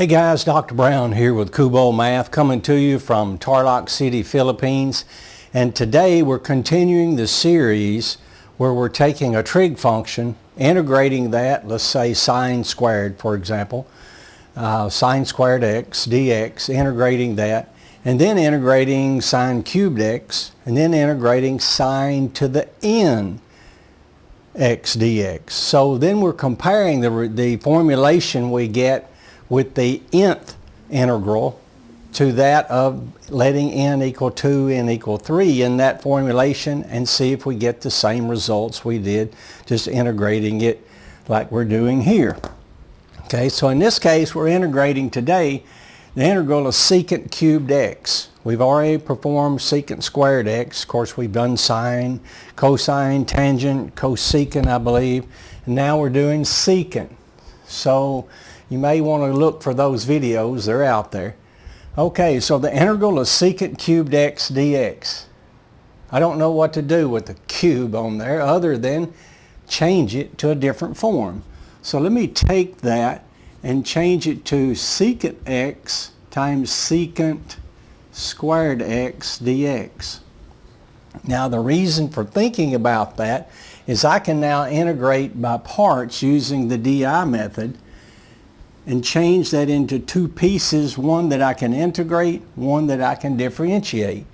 Hey guys, Dr. Brown here with Kubo Math coming to you from Tarlac City, Philippines. And today we're continuing the series where we're taking a trig function, integrating that, let's say sine squared for example, sine squared x dx, integrating that, and then integrating sine cubed x, and then integrating sine to the n x dx. So then we're comparing the formulation we get with the nth integral to that of letting n equal 2, n equal 3 in that formulation, and see if we get the same results we did just integrating it like we're doing here. Okay, so in this case we're integrating today the integral of secant cubed x. We've already performed secant squared x. Of course we've done sine, cosine, tangent, cosecant I believe, and now we're doing secant. So you may want to look for those videos, they're out there. Okay, so the integral of secant cubed x dx. I don't know what to do with the cube on there other than change it to a different form. So let me take that and change it to secant x times secant squared x dx. Now the reason for thinking about that is I can now integrate by parts using the DI method and change that into two pieces, one that I can integrate, one that I can differentiate.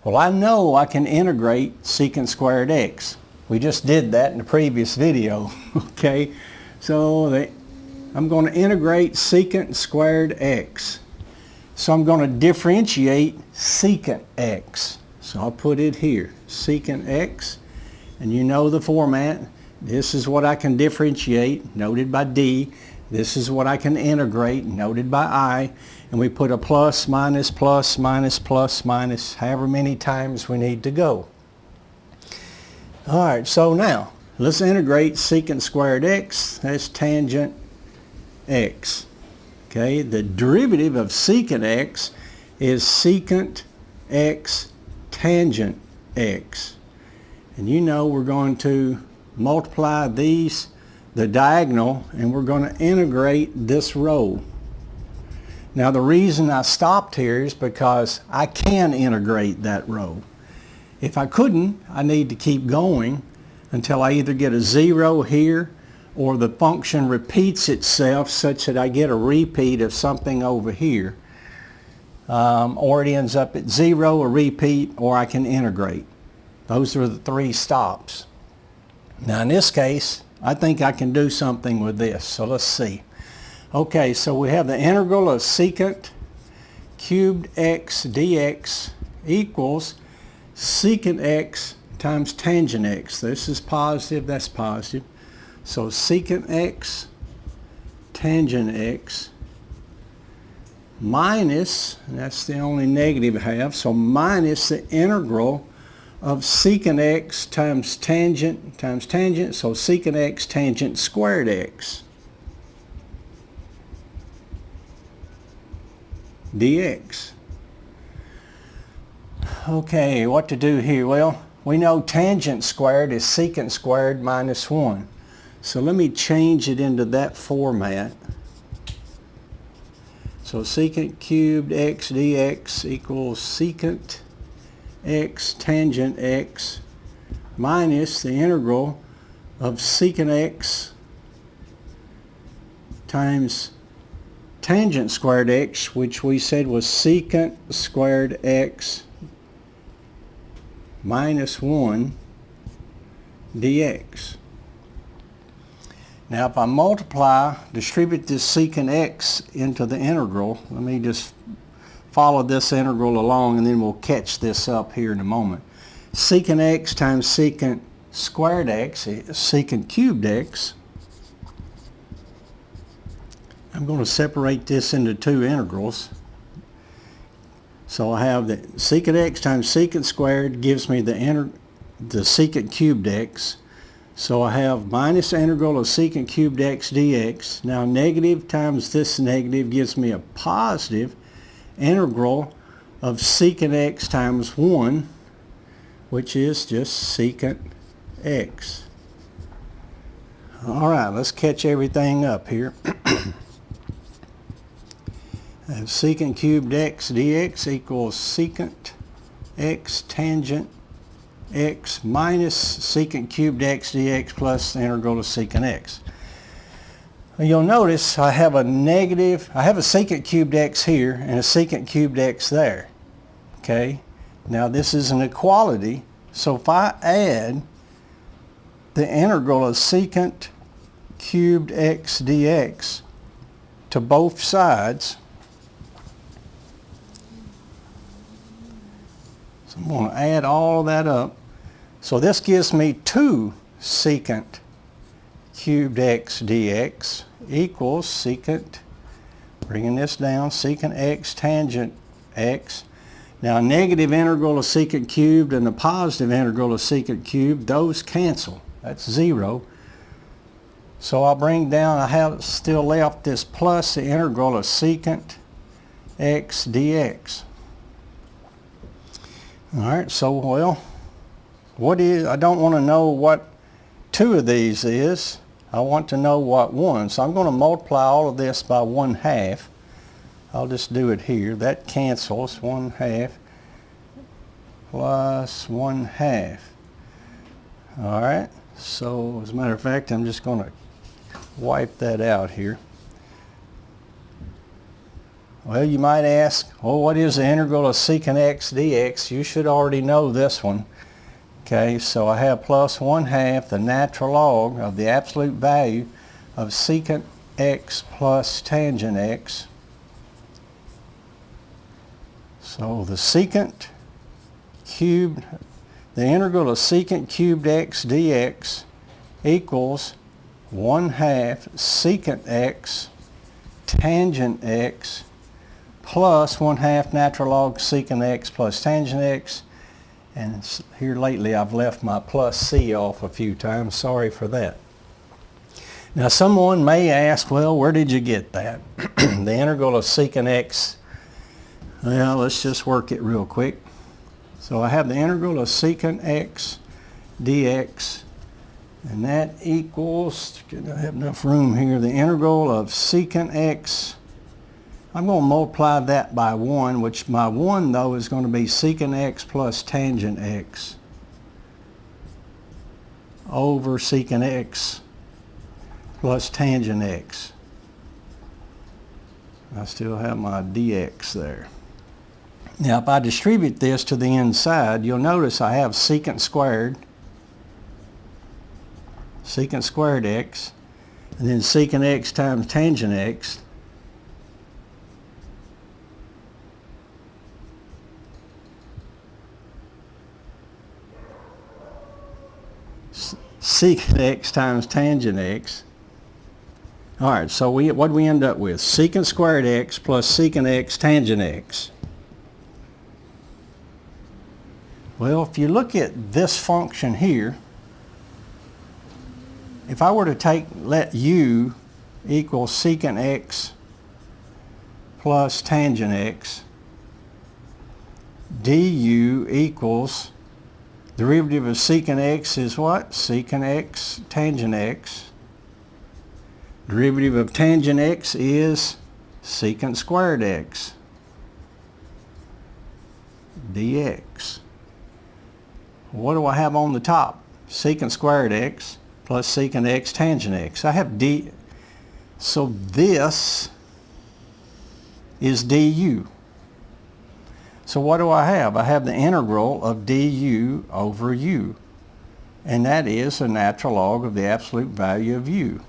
Well, I know I can integrate secant squared x. We just did that in the previous video. Okay, so I'm going to integrate secant squared x. So I'm going to differentiate secant x. So I'll put it here, secant x, and you know the format. This is what I can differentiate, noted by D. This is what I can integrate, noted by I, and we put a plus, minus, plus, minus, plus, minus, however many times we need to go. Alright, so now, let's integrate secant squared x, that's tangent x. Okay, the derivative of secant x is secant x tangent x. And you know we're going to multiply these, the diagonal, and we're going to integrate this row. Now the reason I stopped here is because I can integrate that row. If I couldn't, I need to keep going until I either get a 0 here or the function repeats itself such that I get a repeat of something over here, or it ends up at 0, a repeat, or I can integrate. Those are the three stops. Now in this case I think I can do something with this, so let's see. Okay, so we have the integral of secant cubed x dx equals secant x times tangent x. This is positive, that's positive. So secant x tangent x minus, and that's the only negative I have, so minus the integral of secant x times tangent, so secant x tangent squared x dx. Okay, what to do here? Well, we know tangent squared is secant squared minus 1. So let me change it into that format. So secant cubed x dx equals secant x tangent x minus the integral of secant x times tangent squared x, which we said was secant squared x minus 1 dx. Now if I distribute this secant x into the integral, let me just follow this integral along and then we'll catch this up here in a moment. Secant x times secant squared x is secant cubed x. I'm going to separate this into two integrals. So I have the secant x times secant squared gives me the secant cubed x. So I have minus the integral of secant cubed x dx. Now negative times this negative gives me a positive integral of secant x times 1, which is just secant x. All right, let's catch everything up here. And secant cubed x dx equals secant x tangent x minus secant cubed x dx plus the integral of secant x. You'll notice I have a secant cubed x here and a secant cubed x there. Okay, now this is an equality, so if I add the integral of secant cubed x dx to both sides, so I'm going to add all of that up. So this gives me 2 secant cubed x dx equals secant, bringing this down, secant x tangent x. Now a negative integral of secant cubed and a positive integral of secant cubed, those cancel. That's 0. So I'll bring down, I have still left this plus the integral of secant x dx. Alright, so well, I don't want to know what 2 of these is. I want to know what 1. So I'm going to multiply all of this by 1/2. I'll just do it here. That cancels, 1/2 plus 1/2. Alright, so as a matter of fact, I'm just going to wipe that out here. Well, you might ask, oh, what is the integral of secant x dx? You should already know this one. Okay, so I have plus 1/2 the natural log of the absolute value of secant x plus tangent x. So the secant cubed, the integral of secant cubed x dx equals 1/2 secant x tangent x plus 1/2 natural log secant x plus tangent x. And here lately I've left my plus c off a few times. Sorry for that. Now someone may ask, well, where did you get that? The integral of secant x. Well, let's just work it real quick. So I have the integral of secant x dx, and that equals, I have enough room here, the integral of secant x. I'm going to multiply that by 1, which my 1 though is going to be secant x plus tangent x over secant x plus tangent x. I still have my dx there. Now if I distribute this to the inside, you'll notice I have secant squared x, and then secant x times tangent x. Secant x times tangent x. Alright, so what do we end up with? Secant squared x plus secant x tangent x. Well, if you look at this function here, if I were to let u equal secant x plus tangent x, du equals, derivative of secant x is what? Secant x tangent x. Derivative of tangent x is secant squared x dx. What do I have on the top? Secant squared x plus secant x tangent x. I have d, so this is du. So what do I have? I have the integral of du over u, and that is a natural log of the absolute value of u,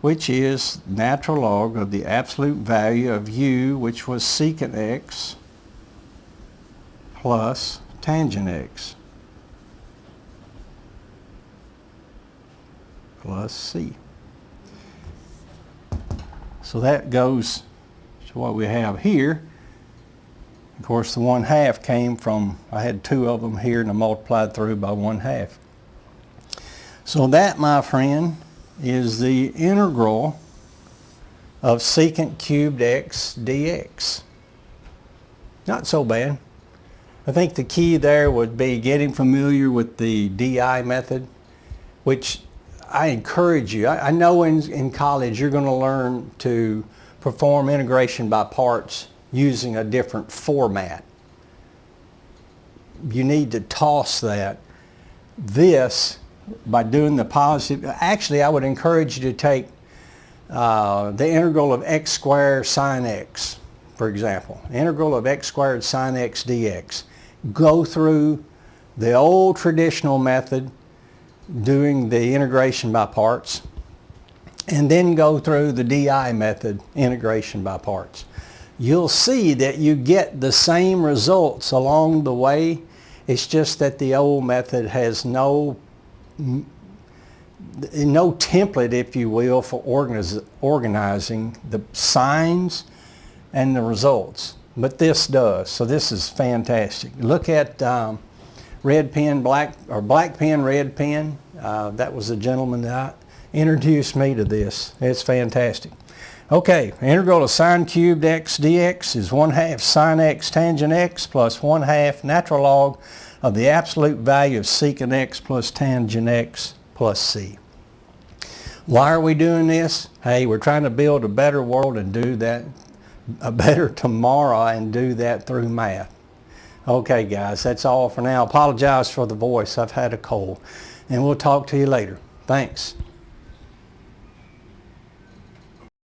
which is natural log of the absolute value of u, which was secant x plus tangent x plus c. So that goes to what we have here. Of course, the 1/2 came from, I had 2 of them here and I multiplied through by 1/2. So that, my friend, is the integral of secant cubed x dx. Not so bad. I think the key there would be getting familiar with the DI method, which I encourage you. I know in college you're going to learn to perform integration by parts using a different format. You need to toss that. This, by doing the positive, actually I would encourage you to take the integral of x squared sine x, for example. Integral of x squared sine x dx. Go through the old traditional method doing the integration by parts, and then go through the DI method, integration by parts. You'll see that you get the same results along the way. It's just that the old method has no template, if you will, for organizing the signs and the results. But this does, so this is fantastic. Look at red pen, black pen, red pen. That was the gentleman that introduced me to this. It's fantastic. Okay, integral of sine cubed x dx is 1/2 sine x tangent x plus 1/2 natural log of the absolute value of secant x plus tangent x plus c. Why are we doing this? Hey, we're trying to build a better world and do that, a better tomorrow, and do that through math. Okay guys, that's all for now. Apologize for the voice. I've had a cold. And we'll talk to you later. Thanks.